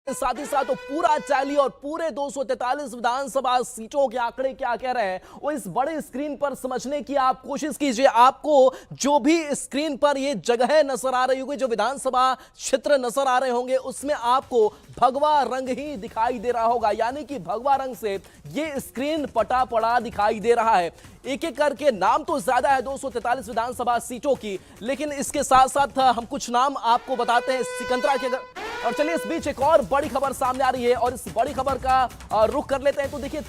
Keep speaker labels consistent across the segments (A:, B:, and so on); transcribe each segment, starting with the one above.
A: साथ ही साथ तो पूरा टैली और पूरे 243 विधानसभा सीटों के आंकड़े क्या कह रहे हैं वो इस बड़े स्क्रीन पर समझने की आप कोशिश कीजिए। आपको जो भी स्क्रीन पर ये जगह नजर आ रही होगी, जो विधानसभा क्षेत्र नजर आ रहे होंगे, उसमें आपको भगवा रंग ही दिखाई दे रहा होगा, यानी कि भगवा रंग से ये स्क्रीन पटा पड़ा दिखाई दे रहा है। एक एक करके नाम तो ज्यादा है 243 विधानसभा सीटों की, लेकिन इसके साथ साथ हम कुछ नाम आपको बताते हैं सिकंदरा के। और चलिए इस बीच एक और बड़ी खबर सामने आ रही है और इस बड़ी खबर का रुख कर लेते हैं। तो देखिए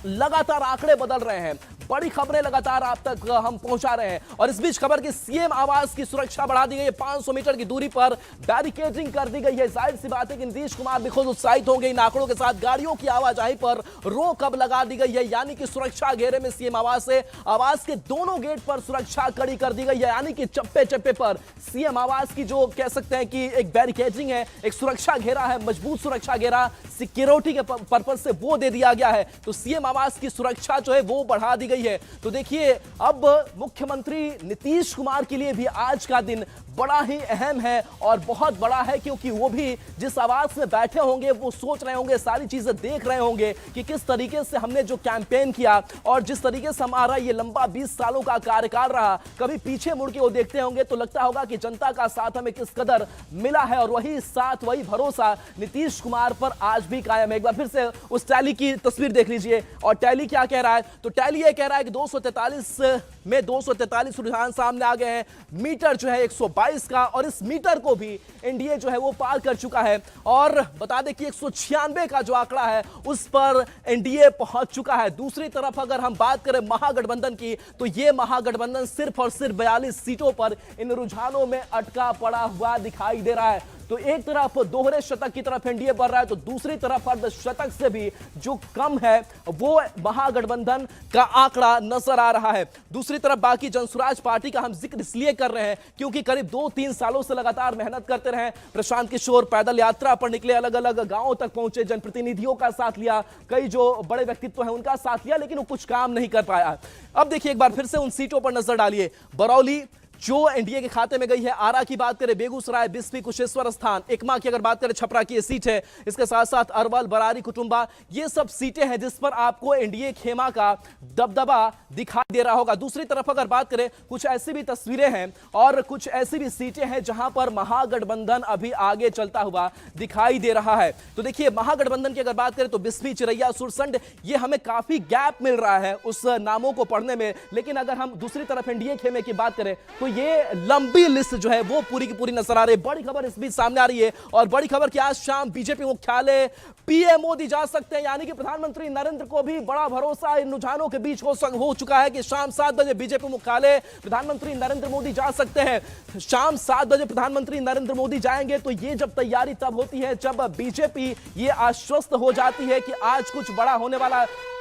A: लगातार आंकड़े बदल रहे हैं, बड़ी खबरें लगातार आप तक हम पहुंचा रहे हैं और इस बीच खबर की सीएम आवास की सुरक्षा बढ़ा दी गई है। 500 मीटर की दूरी पर बैरिकेडिंग कर दी गई है। जाहिर सी बात है कि नीतीश कुमार भी खुद उत्साहित होंगे इन आंकड़ों के साथ। गाड़ियों की आवाजाही पर रोक अब लगा दी गई है, यानी कि सुरक्षा घेरे में सीएम आवास है। आवास के दोनों गेट पर सुरक्षा कड़ी कर दी गई है, यानी कि चप्पे चप्पे पर सीएम आवास की जो कह सकते हैं कि एक बैरिकेडिंग है, एक सुरक्षा घेरा है, मजबूत सुरक्षा घेरा सिक्योरिटी के पर्पज से वो दे दिया गया है। तो सीएम आवास की सुरक्षा जो है वो बढ़ा दी गई है। तो देखिए अब मुख्यमंत्री नीतीश कुमार के लिए भी आज का दिन बड़ा ही अहम है और बहुत बड़ा है, क्योंकि वो भी जिस आवास में बैठे होंगे वो सोच रहे होंगे, सारी चीजें देख रहे होंगे कि किस तरीके से हमने जो कैंपेन किया और जिस तरीके से हमारा ये लंबा 20 सालों का कार्यकाल रहा, कभी पीछे मुड़ के वो देखते होंगे तो लगता होगा कि जनता का साथ हमें किस कदर मिला है और वही साथ वही भरोसा नीतीश कुमार पर आज भी कायम है। एक बार फिर से उस टैली की तस्वीर देख लीजिए और टैली क्या कह रहा है। तो टैली ये कह रहा है कि 243 में 243 रुझान सामने आ गए हैं। मीटर जो है 122 का और इस मीटर को भी एनडीए जो है वो पार कर चुका है और बता दें कि 196 का जो आंकड़ा है उस पर एनडीए पहुंच चुका है। दूसरी तरफ अगर हम बात करें महागठबंधन की, तो ये महागठबंधन सिर्फ और सिर्फ 42 सीटों पर इन रुझानों में अटका पड़ा हुआ दिखाई दे रहा है। तो एक तरफ दोहरे शतक की तरफ एनडीए बढ़ रहा है, तो दूसरी तरफ अर्धशतक से भी जो कम है वो महागठबंधन का आंकड़ा नजर आ रहा है। दूसरी तरफ बाकी जनसुराज पार्टी का हम जिक्र इसलिए कर रहे हैं क्योंकि करीब 2-3 सालों से लगातार मेहनत करते रहे। प्रशांत किशोर पैदल यात्रा पर निकले, अलग अलग गांवों तक पहुंचे, जनप्रतिनिधियों का साथ लिया, कई जो बड़े व्यक्तित्व हैं उनका साथ लिया, लेकिन वो कुछ काम नहीं कर पाया। अब देखिए एक बार फिर से उन सीटों पर नजर डालिए। बरौली जो एनडीए के खाते में गई है, आरा की बात करें, बेगूसराय, बिस्फी, कुशेश्वर स्थान, एकमा की अगर बात करें छपरा की ये सीट है, इसके साथ साथ अरवल, बरारी, कुटुंबा, ये सब सीटें हैं जिस पर आपको एनडीए खेमा का दबदबा दिखाई दे रहा होगा। दूसरी तरफ अगर बात करें, कुछ ऐसी भी तस्वीरें हैं और कुछ ऐसी भी सीटें हैं जहां पर महागठबंधन अभी आगे चलता हुआ दिखाई दे रहा है। तो देखिए महागठबंधन की अगर बात करें तो बिस्फी, चिरैया, सुरसंड, ये हमें काफी गैप मिल रहा है उस नामों को पढ़ने में, लेकिन अगर हम दूसरी तरफ एनडीए खेमे की बात करें तो ये लंबी लिस्ट जो है वो पूरी की पूरी नजर आ रही है। बड़ी खबर इस बीच सामने आ रही है और बड़ी खबर कि आज शाम बीजेपी मुख्यालय पीएम मोदी जा सकते हैं, यानी कि प्रधानमंत्री नरेंद्र को भी बड़ा भरोसा इन रुझानों के बीच हो चुका है कि शाम 7 बजे बीजेपी मुख्यालय प्रधानमंत्री नरेंद्र मोदी जा सकते हैं। शाम 7 बजे प्रधानमंत्री नरेंद्र मोदी जाएंगे तो ये जब तैयारी तब होती है जब बीजेपी ये आश्वस्त हो जाती है कि आज कुछ बड़ा होने वाला है।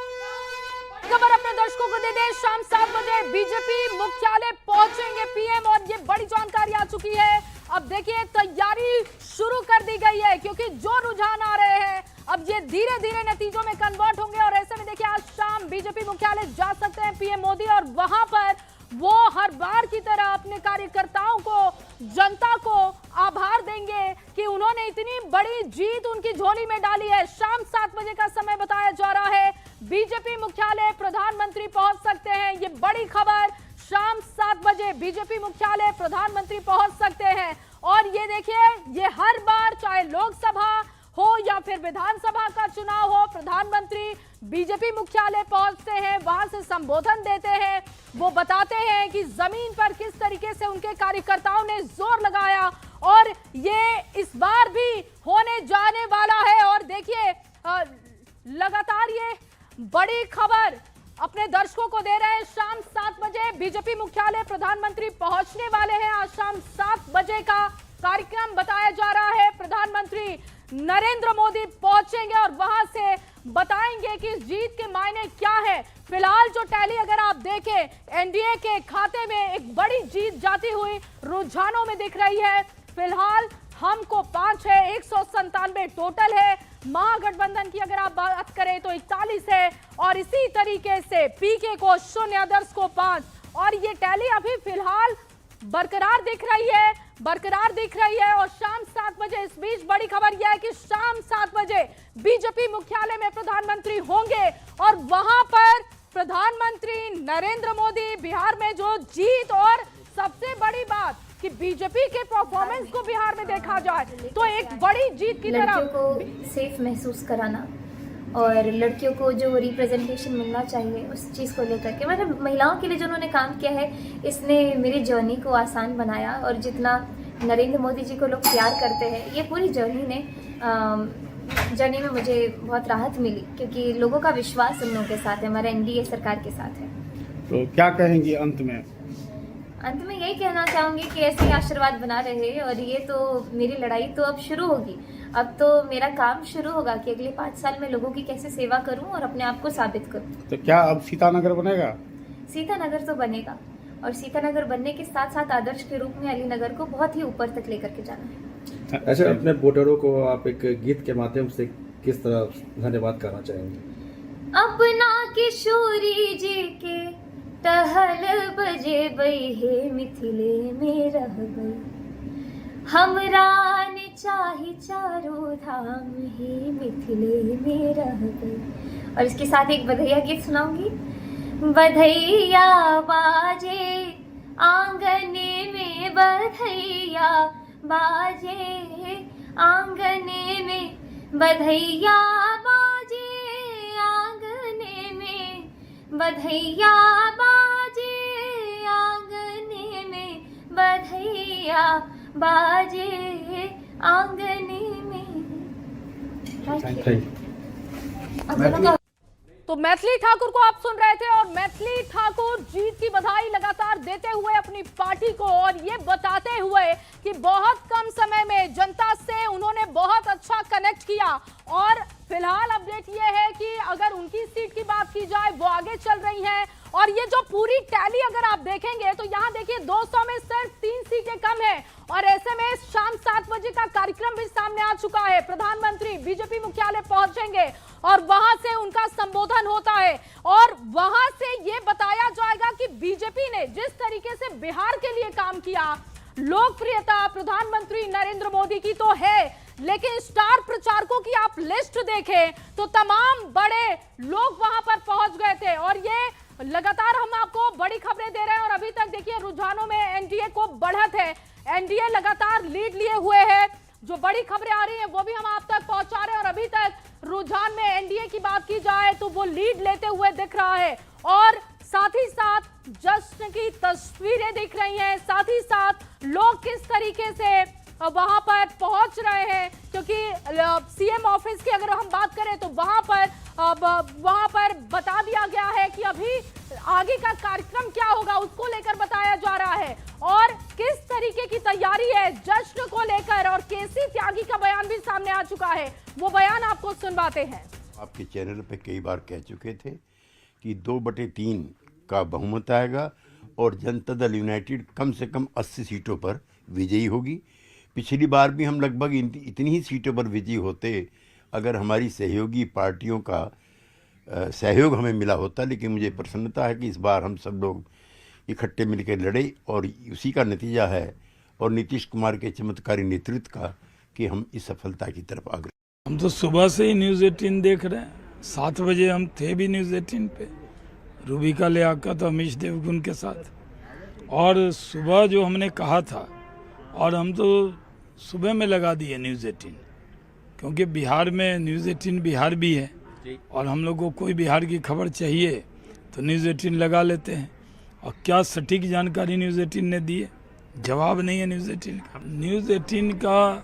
B: खबर अपने दर्शकों को दे दें, शाम 7 बजे बीजेपी मुख्यालय पहुंचेंगे पीएम और ये बड़ी जानकारी आ चुकी है। अब देखिए तैयारी शुरू कर दी गई है क्योंकि जो रुझान आ रहे हैं अब ये धीरे धीरे नतीजों में कन्वर्ट होंगे और ऐसे में देखिए आज शाम बीजेपी मुख्यालय जा सकते हैं पीएम मोदी और वहां पर वो हर बार की तरह अपने कार्यकर्ताओं को, जनता को आभार देंगे कि उन्होंने इतनी बड़ी जीत उनकी झोली में डाली है। शाम 7 बजे का समय बताया जा रहा है, बीजेपी मुख्यालय प्रधानमंत्री पहुंच सकते हैं। ये बड़ी खबर, शाम 7 बजे बीजेपी मुख्यालय प्रधानमंत्री पहुंच सकते हैं। और ये देखिए ये हर बार चाहे लोकसभा हो या फिर विधानसभा का चुनाव हो, प्रधानमंत्री बीजेपी मुख्यालय पहुंचते हैं, वहां से संबोधन देते हैं, वो बताते हैं कि जमीन पर किस तरीके से उनके कार्यकर्ताओं ने जोर लगाया और ये इस बार भी होने जाने वाला है। और देखिए लगातार ये बड़ी खबर अपने दर्शकों को दे रहे हैं। शाम 7 बजे बीजेपी मुख्यालय प्रधानमंत्री पहुंचने वाले हैं। आज शाम 7 बजे का कार्यक्रम बताया जा रहा है। प्रधानमंत्री नरेंद्र मोदी पहुंचेंगे और वहां से बताएंगे कि इस जीत के मायने क्या है। फिलहाल जो टैली अगर आप देखें एनडीए के खाते में एक बड़ी जीत जाती हुई रुझानों में दिख रही है। फिलहाल हमको 5 है, 197 टोटल है। महागठबंधन की अगर आप बात करें तो 41 है और इसी तरीके से पीके को 0, अदर्स को 5 और ये टैली अभी फिलहाल बरकरार दिख रही है और शाम 7 बजे इस बीच बड़ी खबर यह है कि शाम 7 बीजेपी मुख्यालय में प्रधानमंत्री होंगे और वहां पर प्रधानमंत्री नरेंद्र मोदी बिहार में जो जीत और सबसे बड़ी बात कि बीजेपी के परफॉर्मेंस को बिहार में देखा जाए तो एक बड़ी जीत की तरफ
C: लड़कियों को सेफ महसूस कराना और लड़कियों को जो रिप्रेजेंटेशन मिलना चाहिए उस चीज़ को लेकर के मतलब महिलाओं के लिए जो उन्होंने काम किया है इसने मेरी जर्नी को आसान बनाया। और जितना नरेंद्र मोदी जी को लोग प्यार करते हैं ये पूरी जर्नी में मुझे बहुत राहत मिली क्योंकि लोगों का विश्वास उन लोगों के साथ है, हमारे एनडीए सरकार के साथ है।
D: तो क्या कहेंगी अंत में?
C: अंत में यही कहना चाहूँगी कि ऐसे ही आशीर्वाद बना रहे और ये तो मेरी लड़ाई तो अब शुरू होगी। अब तो मेरा काम शुरू होगा कि अगले 5 साल में लोगों की कैसे सेवा करूं और अपने आप को साबित करूं।
D: तो क्या अब सीतानगर बनेगा?
C: सीतानगर तो बनेगा और सीतानगर बनने के साथ साथ आदर्श के रूप में अलीनगर को बहुत ही ऊपर तक लेकर के जाना है।
E: ऐसे अपने वोटरों को आप एक गीत के माध्यम से किस तरह धन्यवाद करना चाहेंगे?
C: अपना किशोरी जी के टहल बजे बई हे मिथिले में रह गई हमरा ने चाही चारों धाम ही मिथिले में रह गई। और इसके साथ एक बधैया गीत सुनाऊंगी। बधैया बाजे आंगने में बधैया बाजे आंगने में बधैया बाजे आंगने में बधैया बाजे आंगने में बधैया बाजे आंगने में।
E: Thank you.
B: तो मैथिली ठाकुर को आप सुन रहे थे और मैथिली ठाकुर जीत की बधाई लगातार देते हुए अपनी पार्टी को और ये बताते हुए कि बहुत कम समय में जनता से उन्होंने बहुत अच्छा कनेक्ट किया। और फिलहाल अपडेट ये है कि अगर उनकी सीट की बात की जाए वो आगे चल रही हैं और ये जो पूरी टैली अगर आप देखेंगे तो यहाँ देखिए 200 में सिर्फ 3 सीटें कम है और ऐसे में शाम 7 बजे का कार्यक्रम भी सामने आ चुका है। प्रधानमंत्री बीजेपी मुख्यालय पहुंचेंगे और वहां से उनका संबोधन होता है और वहां से ये बताया जाएगा कि बीजेपी ने जिस तरीके से बिहार के लिए काम किया, लोकप्रियता प्रधानमंत्री नरेंद्र मोदी की तो है लेकिन स्टार प्रचारकों की आप लिस्ट देखें तो तमाम बड़े लोग वहां पर पहुंच गए थे और ये लगातार हम आपको बड़ी खबरें दे रहे हैं। और अभी तक देखिए रुझानों में एनडीए को बढ़त है, एनडीए लगातार लीड लिए हुए है। जो बड़ी खबरें आ रही हैं वो भी हम आप तक पहुंचा रहे हैं और अभी तक रुझान में एनडीए की बात की जाए तो वो लीड लेते हुए दिख रहा है और साथ ही साथ जश्न की तस्वीरें दिख रही हैं, साथ ही साथ लोग किस तरीके से वहां पर पहुंच रहे हैं क्योंकि सीएम ऑफिस की अगर हम बात करें तो वहां पर बता दिया गया है कि अभी आगे का कार्यक्रम क्या होगा उसको लेकर बताया जा रहा है और किस तरीके की तैयारी है जश्न को लेकर। और केसी त्यागी का बयान भी सामने आ चुका है, वो बयान आपको सुनवाते हैं।
F: आपके चैनल पे कई बार कह चुके थे कि 2/3 का बहुमत आएगा और जनता दल यूनाइटेड कम से कम 80 सीटों पर विजयी होगी। पिछली बार भी हम लगभग इतनी ही सीटों पर विजयी होते अगर हमारी सहयोगी पार्टियों का सहयोग हमें मिला होता, लेकिन मुझे प्रसन्नता है कि इस बार हम सब लोग इकट्ठे मिलकर लड़े और उसी का नतीजा है और नीतीश कुमार के चमत्कारी नेतृत्व का कि हम इस सफलता की तरफ अग्रसर।
G: हम तो सुबह से ही न्यूज़ 18 देख रहे हैं, 7 बजे हम थे भी न्यूज़ 18 पे, रूबिका लियाकत और अमीश देवगुन के साथ। और सुबह जो हमने कहा था और हम तो सुबह में लगा दिए न्यूज़ 18 क्योंकि बिहार में न्यूज़ 18 बिहार भी है और हम लोग को कोई बिहार की खबर चाहिए तो न्यूज़ 18 लगा लेते हैं। और क्या सटीक जानकारी न्यूज़ 18 ने दी है, जवाब नहीं है न्यूज़ 18 का। न्यूज़ 18 का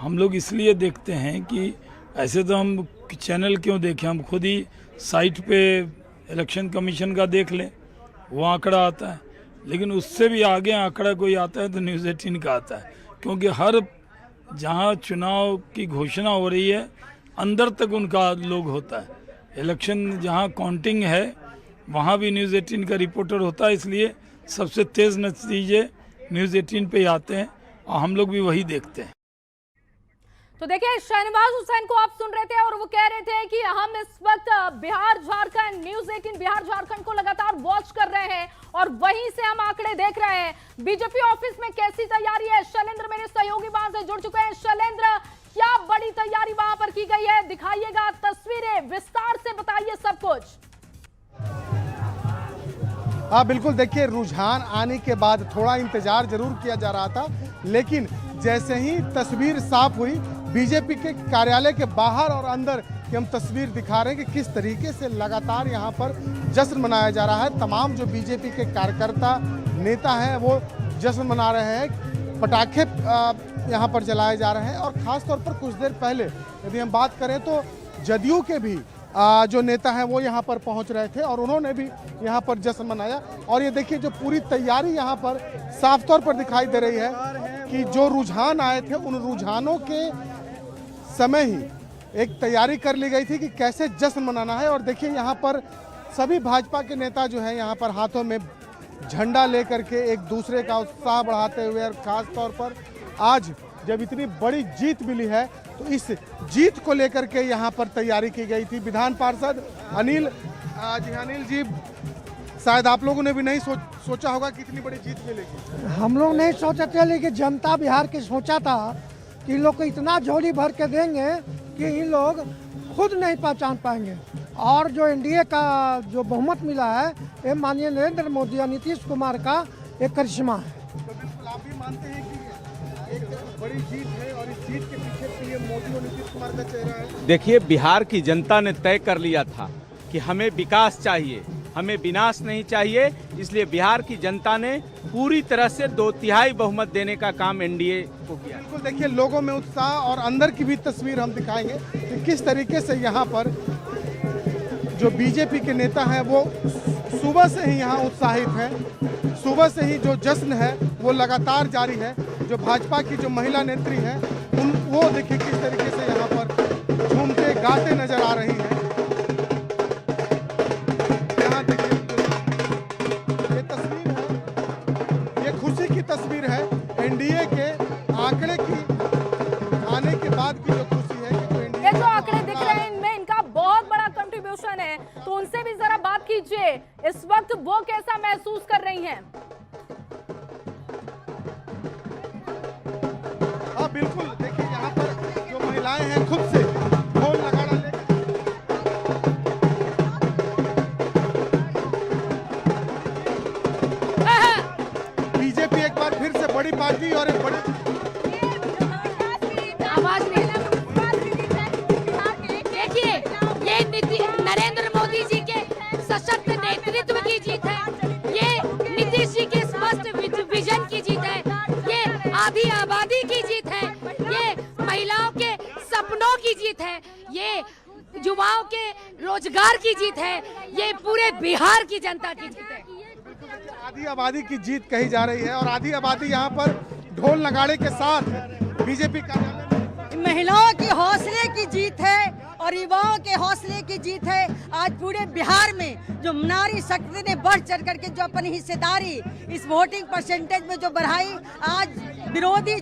G: हम लोग इसलिए देखते हैं कि ऐसे तो हम चैनल क्यों देखें, हम खुद ही साइट पे इलेक्शन कमीशन का देख लें, वो आंकड़ा आता है। लेकिन उससे भी आगे आंकड़ा कोई आता है तो न्यूज़ 18 का आता है क्योंकि हर जहां चुनाव की घोषणा हो रही है अंदर तक उनका लोग होता है। इलेक्शन जहां काउंटिंग है वहां भी न्यूज़ 18 का रिपोर्टर होता है, इसलिए सबसे तेज़ नतीजे न्यूज़ 18 पे आते हैं और हम लोग भी वही देखते हैं।
B: तो देखिए शहनवाज हुसैन को आप सुन रहे थे और वो कह रहे थे कि हम इस वक्त बिहार झारखंड न्यूज़ 18 बिहार झारखंड को लगातार वॉच कर रहे हैं और वहीं से हम आंकड़े देख रहे हैं। बीजेपी ऑफिस में कैसी तैयारी है, शैलेंद्र मेरे सहयोगी वहां से जुड़ चुके हैं। शैलेंद्र, क्या बड़ी तैयारी वहां पर की गई है, दिखाइएगा विस्तार से बताइए सब कुछ।
H: हाँ बिल्कुल, देखिए रुझान आने के बाद थोड़ा इंतजार जरूर किया जा रहा था, लेकिन जैसे ही तस्वीर साफ हुई बीजेपी के कार्यालय के बाहर और अंदर की हम तस्वीर दिखा रहे हैं कि किस तरीके से लगातार यहाँ पर जश्न मनाया जा रहा है। तमाम जो बीजेपी के कार्यकर्ता नेता हैं वो जश्न मना रहे हैं, पटाखे यहाँ पर जलाए जा रहे हैं। और ख़ास तौर पर कुछ देर पहले यदि हम बात करें तो जदयू के भी जो नेता हैं वो यहाँ पर पहुँच रहे थे और उन्होंने भी यहाँ पर जश्न मनाया। और ये देखिए जो पूरी तैयारी यहाँ पर साफ तौर पर दिखाई दे रही है कि जो रुझान आए थे उन रुझानों के समय ही एक तैयारी कर ली गई थी कि कैसे जश्न मनाना है। और देखिए यहाँ पर सभी भाजपा के नेता जो हैं यहाँ पर हाथों में झंडा लेकर के एक दूसरे का उत्साह बढ़ाते हुए, और खास तौर पर आज जब इतनी बड़ी जीत मिली है तो इस जीत को लेकर के यहाँ पर तैयारी की गई थी। विधान पार्षद अनिल जी, शायद आप लोगों ने भी नहीं सोचा होगा कि इतनी बड़ी जीत मिलेगी।
I: हम लोग नहीं सोचे थे, लेकिन जनता बिहार की सोचा था कि इन लोग को इतना झोली भर के देंगे कि इन लोग खुद नहीं पहचान पाएंगे। और जो एनडीए का जो बहुमत मिला है ये माननीय नरेंद्र मोदी और नीतीश कुमार का एक करिश्मा है।
H: तो बिल्कुल आप भी मानते हैं कि एक बड़ी जीत है और इस जीत के पीछे पीएम मोदी और नीतीश कुमार का चेहरा है।
J: देखिए, बिहार की जनता ने तय कर लिया था कि हमें विकास चाहिए, हमें विनाश नहीं चाहिए, इसलिए बिहार की जनता ने पूरी तरह से 2/3 बहुमत देने का काम एनडीए को किया।
H: बिल्कुल देखिए लोगों में उत्साह, और अंदर की भी तस्वीर हम दिखाएंगे कि किस तरीके से यहाँ पर जो बीजेपी के नेता हैं वो सुबह से ही यहाँ उत्साहित हैं। सुबह से ही जो जश्न है वो लगातार जारी है। जो भाजपा की जो महिला नेत्री हैं वो देखिए किस तरीके से यहाँ पर झूमते गाते नजर आ रही हैं। यहाँ देखिए ये तस्वीर है, ये खुशी की तस्वीर है एनडीए के आंकड़े की आने के बाद की जो खुशी है कि जो एनडीए
B: ये जो आंकड़े दिख रहे हैं इनमें इनका बहुत बड़ा कंट्रीब्यूशन है, तो उनसे भी जरा बात कीजिए, इस वक्त वो कैसा महसूस कर रही हैं?
H: हाँ बिल्कुल, देखिए यहाँ पर जो महिलाएं हैं खुद से ढोल नगाड़ा लेकर बीजेपी एक बार फिर से बड़ी पार्टी और एक बड़ी
B: आवाज नहीं।
K: देखिए ये नरेंद्र मोदी जी के सशक्त नेतृत्व की जीत है, ये नीतीश जी के स्पष्ट विजन की जीत है, ये आधी आबादी की जीत है, ये महिलाओं के सपनों की जीत है, ये युवाओं के रोजगार की जीत है, ये पूरे बिहार की जनता की जीत है।
H: आधी आबादी की जीत कही जा रही है और आधी आबादी यहाँ पर ढोल नगाड़े के साथ बीजेपी कार्यालय में।
K: महिलाओं की हौसले की जीत है और युवाओं के हौसले की जीत है। आज पूरे बिहार में जो नारी शक्ति ने बढ़ चढ़ करके जो अपनी हिस्सेदारी इस वोटिंग परसेंटेज में जो बढ़ाई, आज विरोधी।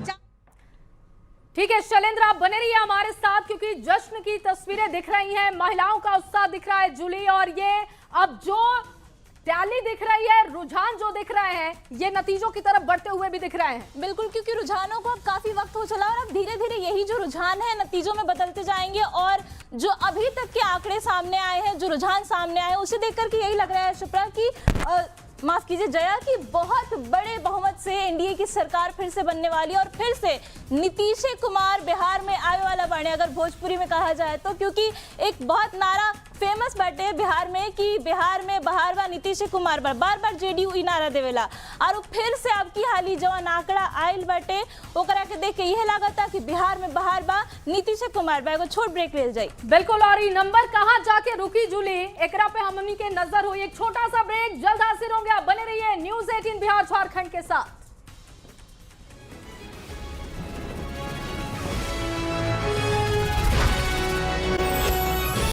B: ठीक है शैलेंद्र, आप बने रहिए हमारे साथ क्योंकि जश्न की तस्वीरें दिख रही हैं, महिलाओं का उत्साह दिख रहा है जूली, और ये अब जो टैली दिख रही है, रुझान जो दिख रहे हैं, ये नतीजों की तरफ बढ़ते हुए भी दिख रहे हैं।
L: बिल्कुल, क्योंकि रुझानों को अब काफी वक्त हो चला और अब धीरे धीरे यही जो रुझान है नतीजों में बदलते जाएंगे। और जो अभी तक के आंकड़े सामने आए हैं, जो रुझान सामने आए, उसे देख करके यही लग रहा है शिप्रा की माफ कीजिए जया, कि बहुत बड़े बहुमत से एनडीए की सरकार फिर से बनने वाली है और फिर से नीतीश कुमार बिहार में आने वाला बने, अगर भोजपुरी में कहा जाए तो। क्योंकि एक बहुत नारा फेमस बाटे बिहार में कि बिहार में बहार बा नीतीश कुमार बार बार जेडीयू ई नारा देवेला, और फिर से अब की हाली जवान आंकड़ा आयल बाटे ओकरा के देख के यह लागता कि बिहार में बहार बा नीतीश कुमार बा। एगो छोट ब्रेक ले जाए।
B: बिल्कुल, और ये नंबर कहां जाके रुकी जूली, एकरा पे हमनी के नजर हो। एक छोटा सा ब्रेक, जल्द हाजिर होंगे, आप बने रहिए न्यूज़ 18 बिहार झारखंड के साथ।